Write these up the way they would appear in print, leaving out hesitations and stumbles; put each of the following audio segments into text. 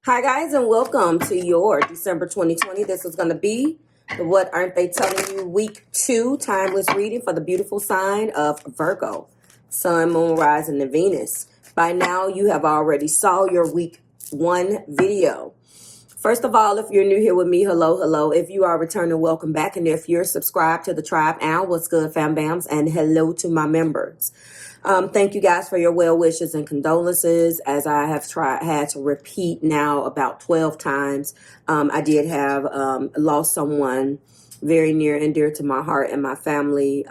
Hi guys, and welcome to your December 2020. This is going to be the What Aren't They Telling You Week 2 timeless reading for the beautiful sign of Virgo, Sun, Moon, Rising, and Venus. By now, you have already saw your Week 1 video. First of all, if you're new here with me, hello. If you are returning, welcome back. And if you're subscribed to the tribe, and what's good, fam bams, and hello to my members. Thank you guys for your well wishes and condolences, as I have had to repeat now about 12 times. I did have lost someone very near and dear to my heart and my family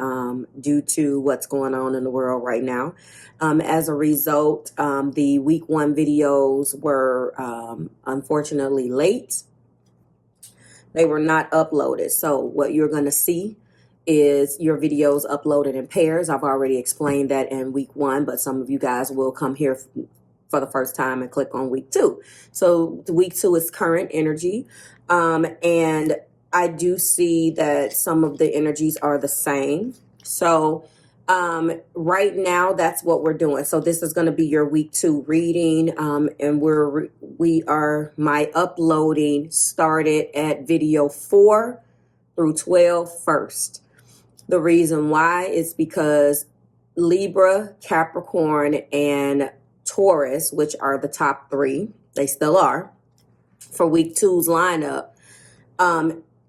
due to what's going on in the world right now. As a result, the week 1 videos were unfortunately late. They were not uploaded. So what you're going to see is your videos uploaded in pairs. I've already explained that in week 1, but some of you guys will come here for the first time and click on week 2. So the week 2 is current energy. And I do see that some of the energies are the same. So right now, that's what we're doing. So this is going to be your week 2 reading. And my uploading started at video 4 through 12 first. The reason why is because Libra, Capricorn, and Taurus, which are the top 3, they still are, for week 2's lineup,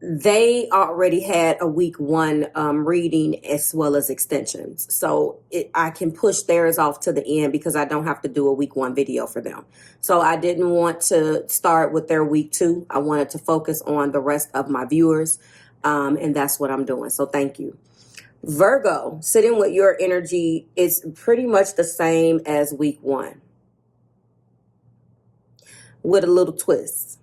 they already had a week 1 reading as well as extensions. So I can push theirs off to the end because I don't have to do a week 1 video for them. So I didn't want to start with their week 2. I wanted to focus on the rest of my viewers. And that's what I'm doing. So thank you. Virgo, sitting with your energy is pretty much the same as week 1 with a little twist.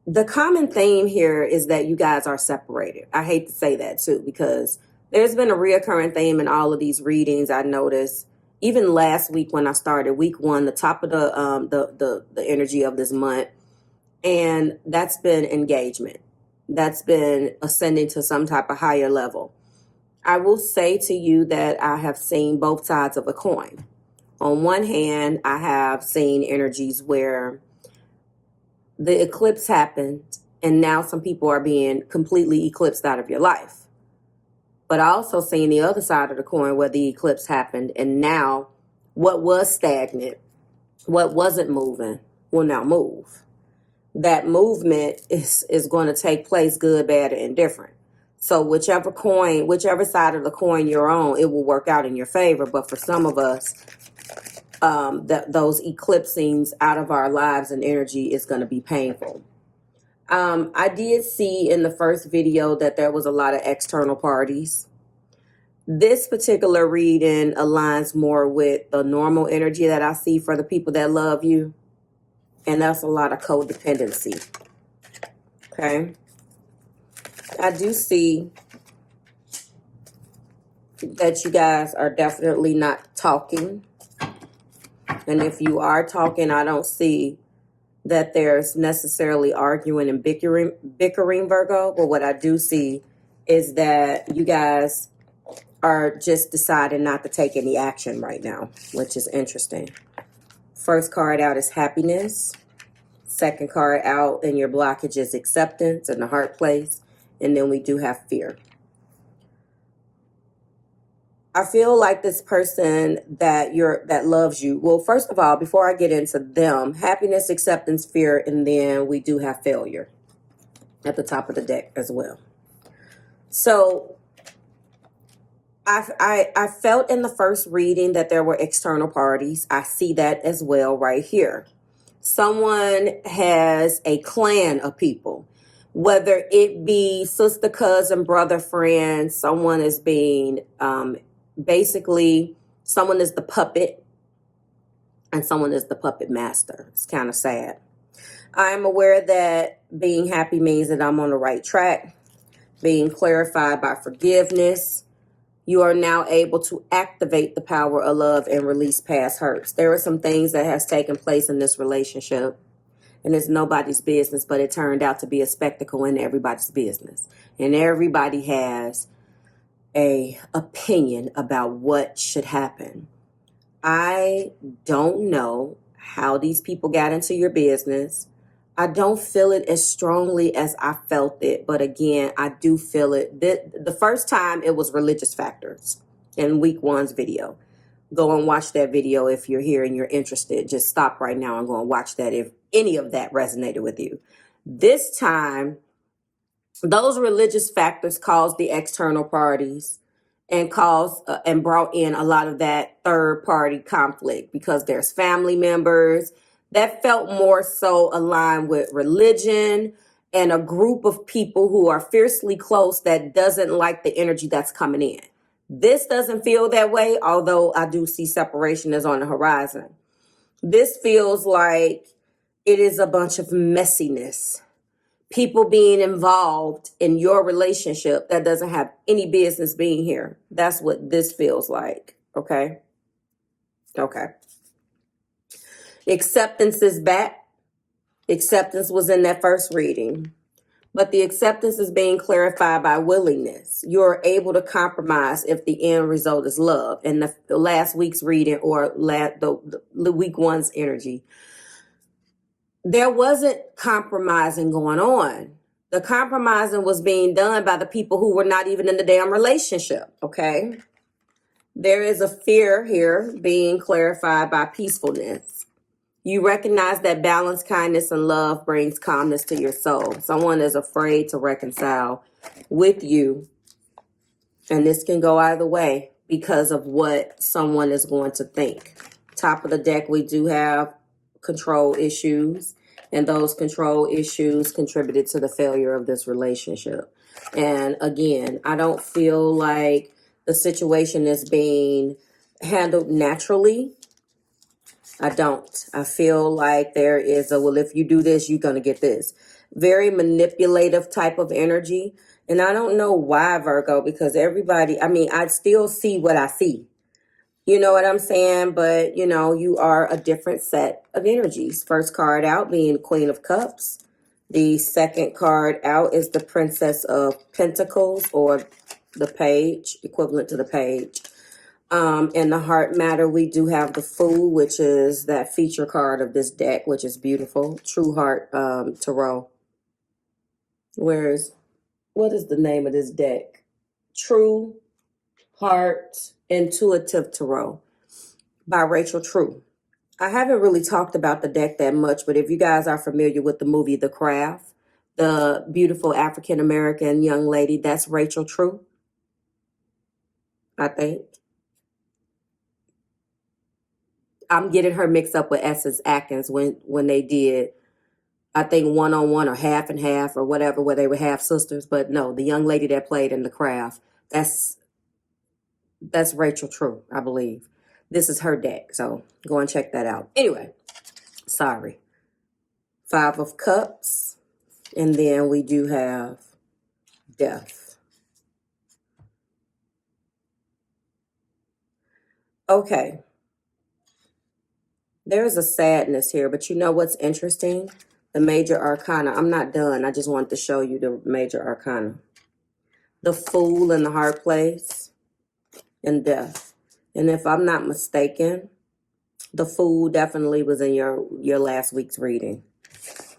The common theme here is that you guys are separated. I hate to say that too, because there's been a reoccurring theme in all of these readings. I noticed even last week when I started week 1, the top of the energy of this month, and that's been engagement. That's been ascending to some type of higher level. I will say to you that I have seen both sides of a coin. On one hand, I have seen energies where the eclipse happened and now some people are being completely eclipsed out of your life. But I also seen the other side of the coin where the eclipse happened and now what was stagnant, what wasn't moving, will now move. That movement is going to take place, good, bad, or indifferent. So whichever side of the coin you're on, it will work out in your favor. But for some of us, those eclipsings out of our lives and energy is going to be painful. I did see in the first video that there was a lot of external parties. This particular reading aligns more with the normal energy that I see for the people that love you. And that's a lot of codependency. Okay. I do see that you guys are definitely not talking. And if you are talking, I don't see that there's necessarily arguing and bickering, Virgo. But what I do see is that you guys are just deciding not to take any action right now, which is interesting. First card out is happiness. Second card out in your blockage is acceptance in the heart place. And then we do have fear. I feel like this person that loves you. Well, first of all, before I get into them, happiness, acceptance, fear, and then we do have failure at the top of the deck as well. So I felt in the first reading that there were external parties. I see that as well right here. Someone has a clan of people. Whether it be sister, cousin, brother, friend, someone is being, basically, someone is the puppet and someone is the puppet master. It's kind of sad. I'm aware that being happy means that I'm on the right track. Being clarified by forgiveness. You are now able to activate the power of love and release past hurts. There are some things that has taken place in this relationship. And it's nobody's business, but it turned out to be a spectacle in everybody's business. And everybody has a opinion about what should happen. I don't know how these people got into your business. I don't feel it as strongly as I felt it, but again, I do feel it. The first time it was religious factors in week one's video. Go and watch that video if you're here and you're interested. Just stop right now and go and watch that if any of that resonated with you. This time, those religious factors caused the external parties and caused and brought in a lot of that third party conflict because there's family members that felt more so aligned with religion and a group of people who are fiercely close that doesn't like the energy that's coming in. This doesn't feel that way, although I do see separation is on the horizon. This feels like it is a bunch of messiness. People being involved in your relationship that doesn't have any business being here. That's what this feels like. Okay. Okay. Acceptance is back. Acceptance was in that first reading. But the acceptance is being clarified by willingness. You're able to compromise if the end result is love. And the last week's reading or the week one's energy, there wasn't compromising going on. The compromising was being done by the people who were not even in the damn relationship, okay? There is a fear here being clarified by peacefulness. You recognize that balance, kindness, and love brings calmness to your soul. Someone is afraid to reconcile with you, and this can go either way because of what someone is going to think. Top of the deck, we do have control issues, and those control issues contributed to the failure of this relationship. And again, I don't feel like the situation is being handled naturally. I don't. I feel like there is well, if you do this, you're going to get this. Very manipulative type of energy. And I don't know why, Virgo, because everybody, I still see what I see. You know what I'm saying? But, you are a different set of energies. First card out being Queen of Cups. The second card out is the Princess of Pentacles, or the Page, equivalent to the Page. In the heart matter, we do have the Fool, which is that feature card of this deck, which is beautiful. True Heart Tarot. What is the name of this deck? True Heart Intuitive Tarot by Rachel True. I haven't really talked about the deck that much, but if you guys are familiar with the movie The Craft, the beautiful African-American young lady, that's Rachel True, I think. I'm getting her mixed up with Essence Atkins when they did, I think, one-on-one or half and half or whatever, where they were half sisters. But no, the young lady that played in The Craft, that's Rachel True, I believe. This is her deck, so go and check that out. Anyway, sorry. Five of Cups, and then we do have Death. Okay. There's a sadness here, but you know what's interesting? The major arcana. I'm not done. I just wanted to show you the major arcana. The Fool in the Hard Place and Death. And if I'm not mistaken, the Fool definitely was in your last week's reading.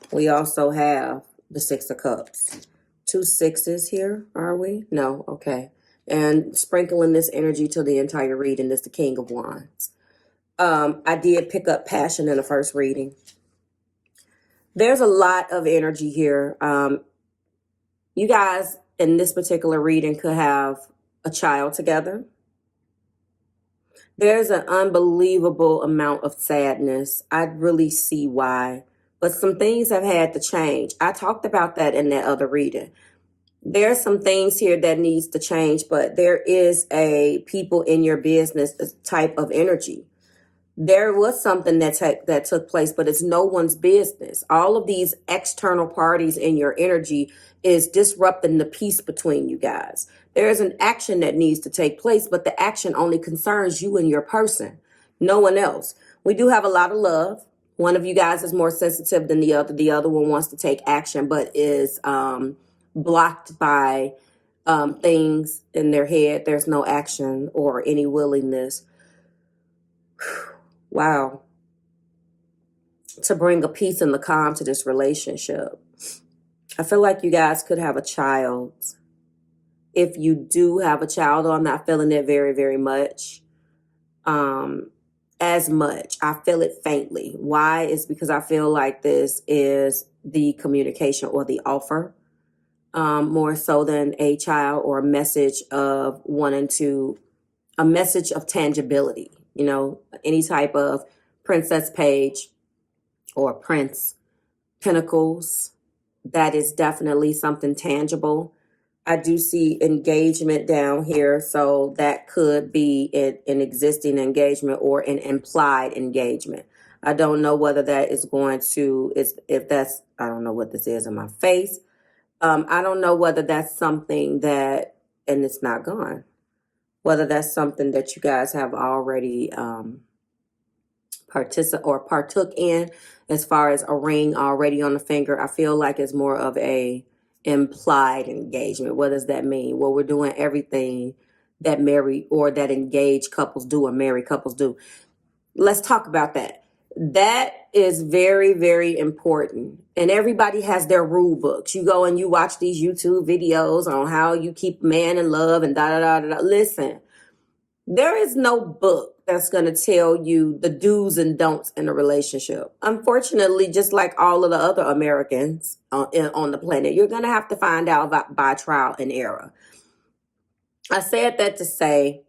We also have the Six of Cups. 2 sixes here, are we? No, okay. And sprinkling this energy to the entire reading is the King of Wands. I did pick up passion in the first reading. There's a lot of energy here. You guys in this particular reading could have a child together. There's an unbelievable amount of sadness. I really see why. But some things have had to change. I talked about that in that other reading. There's some things here that needs to change, but there is a people in your business type of energy. There was something that took place, but it's no one's business. All of these external parties in your energy is disrupting the peace between you guys. There is an action that needs to take place, but the action only concerns you and your person, no one else. We do have a lot of love. One of you guys is more sensitive than the other. The other one wants to take action, but is blocked by things in their head. There's no action or any willingness. Wow. to bring a peace and the calm to this relationship. I feel like you guys could have a child. If you do have a child, I'm not feeling it very, very much. As much. I feel it faintly. Why? Is because I feel like this is the communication or the offer, more so than a child or a message of a message of tangibility. You know, any type of princess page or prince pentacles, that is definitely something tangible. I do see engagement down here, so that could be an existing engagement or an implied engagement. I don't know whether that is going to, if that's, I don't know what this is in my face. I don't know whether that's something that, and it's not gone, whether that's something that you guys have already partook in, as far as a ring already on the finger. I feel like it's more of a implied engagement. What does that mean? Well, we're doing everything that married or that engaged couples do or married couples do. Let's talk about that. That is very, very important. And everybody has their rule books. You go and you watch these YouTube videos on how you keep a man in love and da-da-da-da-da. Listen, there is no book that's going to tell you the do's and don'ts in a relationship. Unfortunately, just like all of the other Americans on the planet, you're going to have to find out by trial and error. I said that to say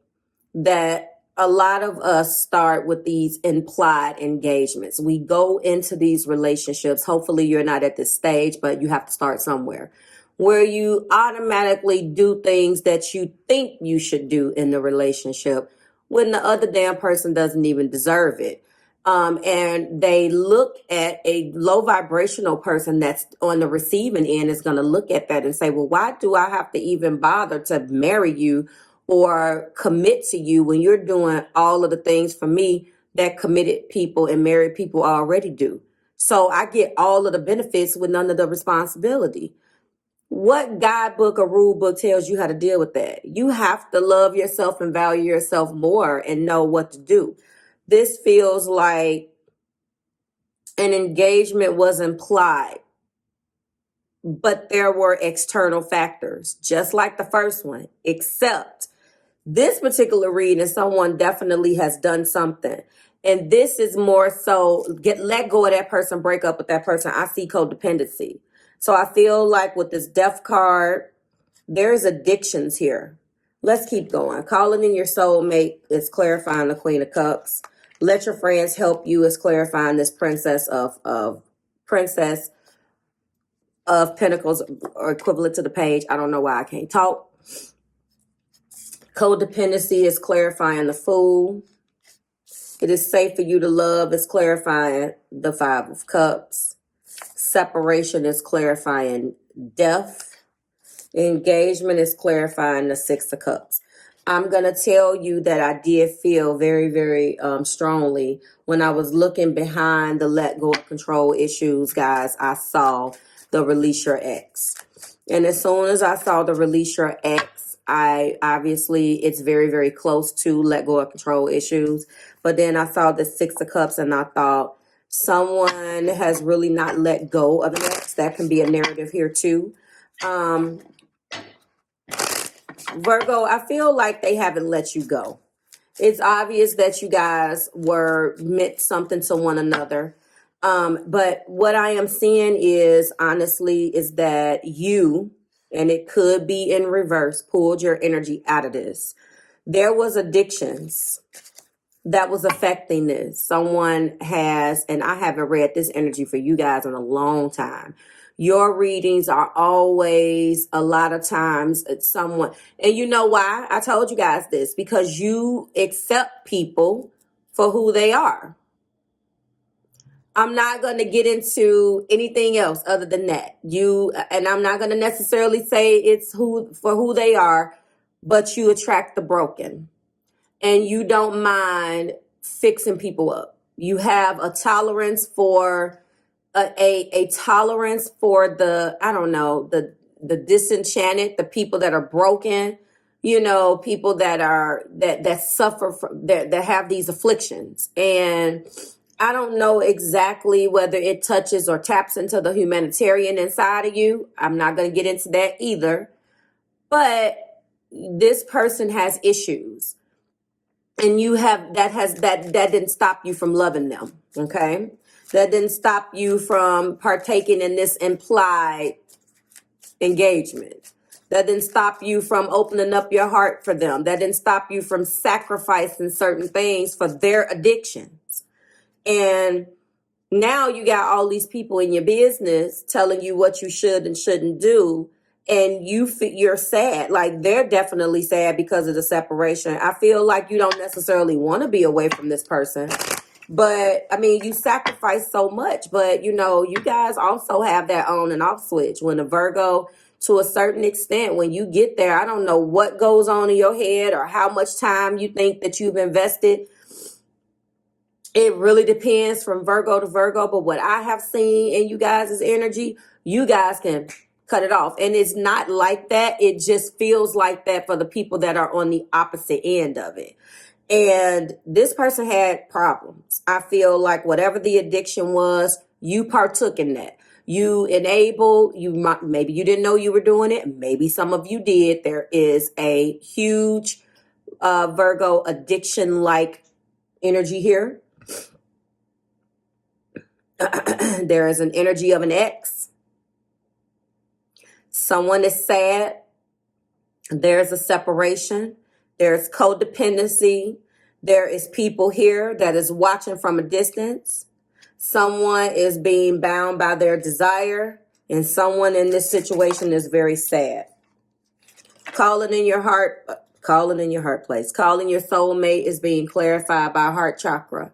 that a lot of us start with these implied engagements. We go into these relationships. Hopefully you're not at this stage, but you have to start somewhere, where you automatically do things that you think you should do in the relationship when the other damn person doesn't even deserve it. And they look at a low vibrational person that's on the receiving end is going to look at that and say, well, why do I have to even bother to marry you or commit to you when you're doing all of the things for me that committed people and married people already do? So I get all of the benefits with none of the responsibility. What guidebook or rule book tells you how to deal with that? You have to love yourself and value yourself more and know what to do. This feels like an engagement was implied, but there were external factors, just like the first one, except this particular reading, someone definitely has done something. And this is more so let go of that person, break up with that person. I see codependency. So I feel like with this death card, there's addictions here. Let's keep going. Calling in your soulmate is clarifying the Queen of Cups. Let your friends help you is clarifying this Princess of Pentacles, or equivalent to the page. I don't know why I can't talk. Codependency is clarifying the Fool. It is safe for you to love is clarifying the Five of Cups. Separation is clarifying death. Engagement is clarifying the Six of Cups. I'm going to tell you that I did feel very, very strongly when I was looking behind the let go of control issues, guys. I saw the release your ex. And as soon as I saw the release your ex, it's very, very close to let go of control issues. But then I saw the Six of Cups and I thought someone has really not let go of an ex. That can be a narrative here too. Virgo, I feel like they haven't let you go. It's obvious that you guys were meant something to one another. But what I am seeing is, honestly, is that you, and it could be in reverse, pulled your energy out of this. There was addictions that was affecting this. Someone has, and I haven't read this energy for you guys in a long time. Your readings are always, a lot of times, it's someone, and you know why? I told you guys this, because you accept people for who they are. I'm not going to get into anything else other than that. And I'm not going to necessarily say it's for who they are, but you attract the broken. And you don't mind fixing people up. You have a tolerance for a tolerance for the, I don't know, the disenchanted, the people that are broken, people that are that suffer from that have these afflictions. And I don't know exactly whether it touches or taps into the humanitarian inside of you. I'm not going to get into that either. But this person has issues, and you have that didn't stop you from loving them, okay? That didn't stop you from partaking in this implied engagement. That didn't stop you from opening up your heart for them. That didn't stop you from sacrificing certain things for their addictions. And now you got all these people in your business telling you what you should and shouldn't do, and you're sad. Like, they're definitely sad because of the separation. I feel like you don't necessarily want to be away from this person, but I mean, you sacrifice so much. But you guys also have that on and off switch. When a Virgo, to a certain extent, when you get there, I don't know what goes on in your head or how much time you think that you've invested. It really depends from Virgo to Virgo, but what I have seen in you guys' energy, you guys can cut it off. And it's not like that. It just feels like that for the people that are on the opposite end of it. And this person had problems. I feel like whatever the addiction was, you partook in that. You enabled, maybe you didn't know you were doing it. Maybe some of you did. There is a huge Virgo addiction-like energy here. There is an energy of an ex. Someone is sad. There's a separation. There's codependency. There is people here that is watching from a distance. Someone is being bound by their desire. And someone in this situation is very sad. Calling in your heart place. Calling your soulmate is being clarified by heart chakra.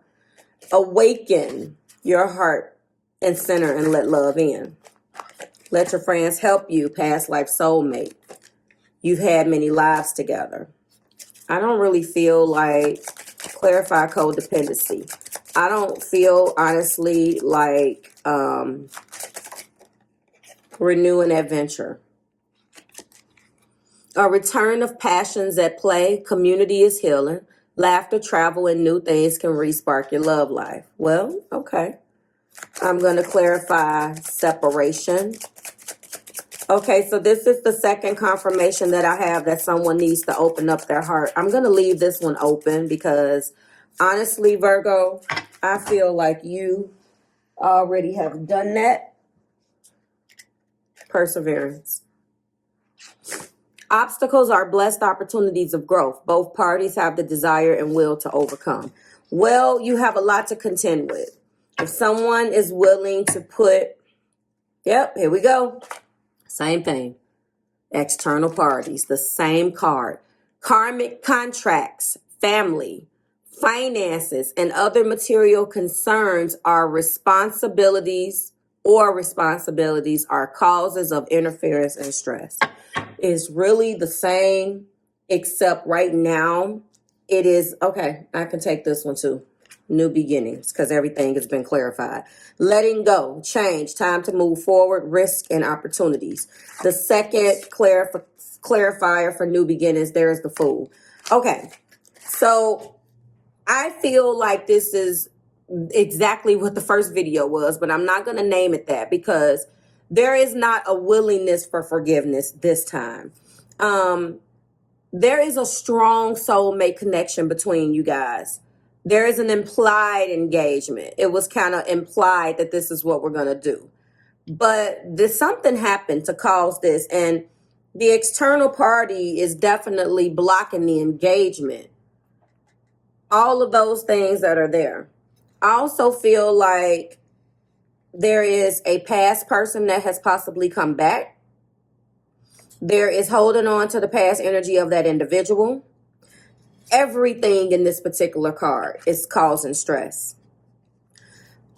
Awaken your heart and center and let love in. Let your friends help you, past life soulmate. You've had many lives together. I don't really feel like clarify codependency. I don't feel, honestly, like renew an adventure. A return of passions at play. Community is healing. Laughter, travel, and new things can re-spark your love life. Well, okay. I'm going to clarify separation. Okay, so this is the second confirmation that I have that someone needs to open up their heart. I'm going to leave this one open because, honestly, Virgo, I feel like you already have done that. Perseverance. Obstacles are blessed opportunities of growth. Both parties have the desire and will to overcome. Well, you have a lot to contend with. If someone is willing to put, yep, here we go. Same thing. External parties, the same card. Karmic contracts, family, finances, and other material concerns are responsibilities are causes of interference and stress. It's really the same, except right now it is, okay, I can take this one too. New beginnings, because everything has been clarified. Letting go, change, time to move forward, risk and opportunities. The second clarifier for new beginnings, there is the Fool. Okay, so I feel like this is exactly what the first video was, but I'm not going to name it that because there is not a willingness for forgiveness this time. There is a strong soulmate connection between you guys. There is an implied engagement. It was kind of implied that this is what we're going to do. But something happened to cause this. And the external party is definitely blocking the engagement. All of those things that are there. I also feel like there is a past person that has possibly come back. There is holding on to the past energy of that individual. Everything in this particular card is causing stress.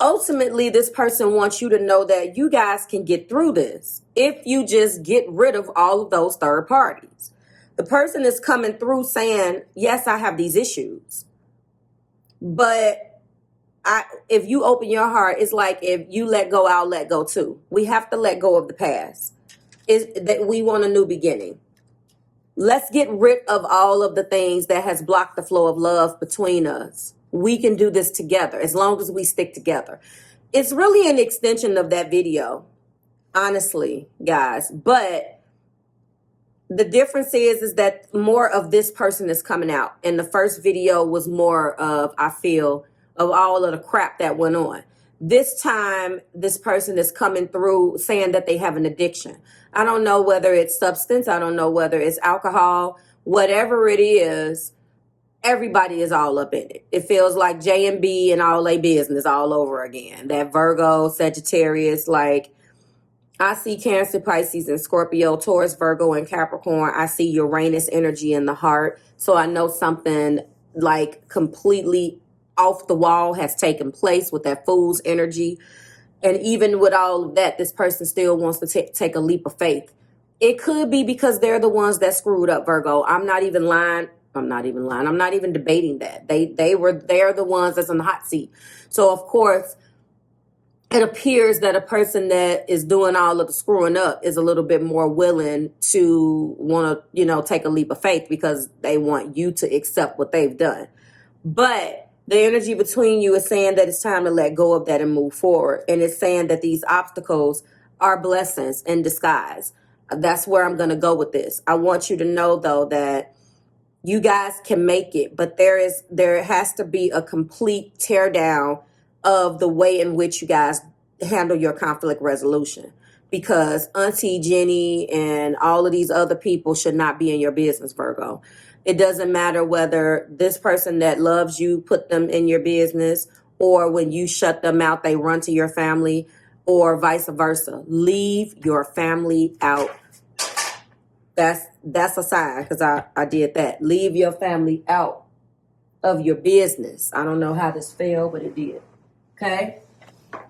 Ultimately, this person wants you to know that you guys can get through this if you just get rid of all of those third parties. The person is coming through saying, yes, I have these issues. But if you open your heart, it's like if you let go, I'll let go too. We have to let go of the past. Is that we want a new beginning. Let's get rid of all of the things that has blocked the flow of love between us. we can do this together as long as we stick together. It's really an extension of that video, honestly, guys. But the difference is that more of this person is coming out. And the first video was more of, I feel, of all of the crap that went on. This time, this person is coming through saying that they have an addiction. I don't know whether it's substance. I don't know whether it's alcohol. Whatever it is, everybody is all up in it. It feels like J&B and all their business all over again. That Virgo, Sagittarius, like I see Cancer, Pisces, and Scorpio, Taurus, Virgo, and Capricorn. I see Uranus energy in the heart. So I know something like completely off the wall has taken place with that Fool's energy. And even with all of that, this person still wants to take a leap of faith. It could be because they're the ones that screwed up, Virgo. I'm not even lying. I'm not even debating that. They're the ones that's in the hot seat. So of course, it appears that a person that is doing all of the screwing up is a little bit more willing to want to, take a leap of faith because they want you to accept what they've done. But the energy between you is saying that it's time to let go of that and move forward. And it's saying that these obstacles are blessings in disguise. That's where I'm going to go with this. I want you to know, though, that you guys can make it, but there has to be a complete tear down of the way in which you guys handle your conflict resolution, because Auntie Jenny and all of these other people should not be in your business, Virgo. It doesn't matter whether this person that loves you put them in your business, or when you shut them out, they run to your family, or vice versa. Leave your family out. That's a sign, because I did that. Leave your family out of your business. I don't know how this fell, but it did. Okay?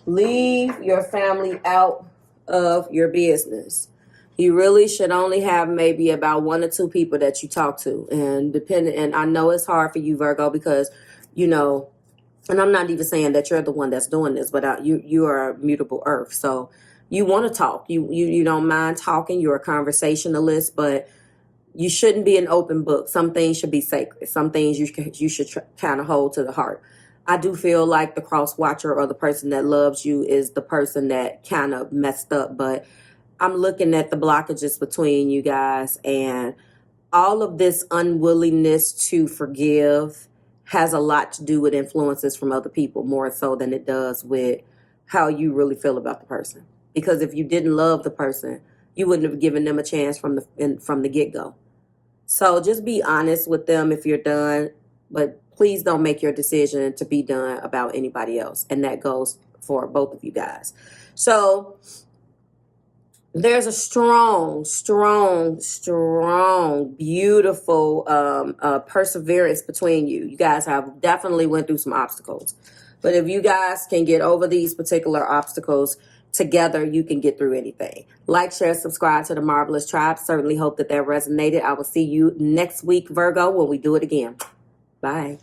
Leave your family out of your business. You really should only have maybe about 1 or 2 people that you talk to. And I know it's hard for you, Virgo, because, and I'm not even saying that you're the one that's doing this, but you are a mutable earth. So you want to talk. You don't mind talking. You're a conversationalist, but you shouldn't be an open book. Some things should be sacred. Some things you should kind of hold to the heart. I do feel like the cross watcher or the person that loves you is the person that kind of messed up, but I'm looking at the blockages between you guys, and all of this unwillingness to forgive has a lot to do with influences from other people, more so than it does with how you really feel about the person. Because if you didn't love the person, you wouldn't have given them a chance from the get-go. So just be honest with them if you're done, but please don't make your decision to be done about anybody else. And that goes for both of you guys. So there's a strong, beautiful perseverance between you. You guys have definitely went through some obstacles. But if you guys can get over these particular obstacles together, you can get through anything. Like, share, subscribe to the Marvelous Tribe. Certainly hope that resonated. I will see you next week, Virgo, when we do it again. Bye.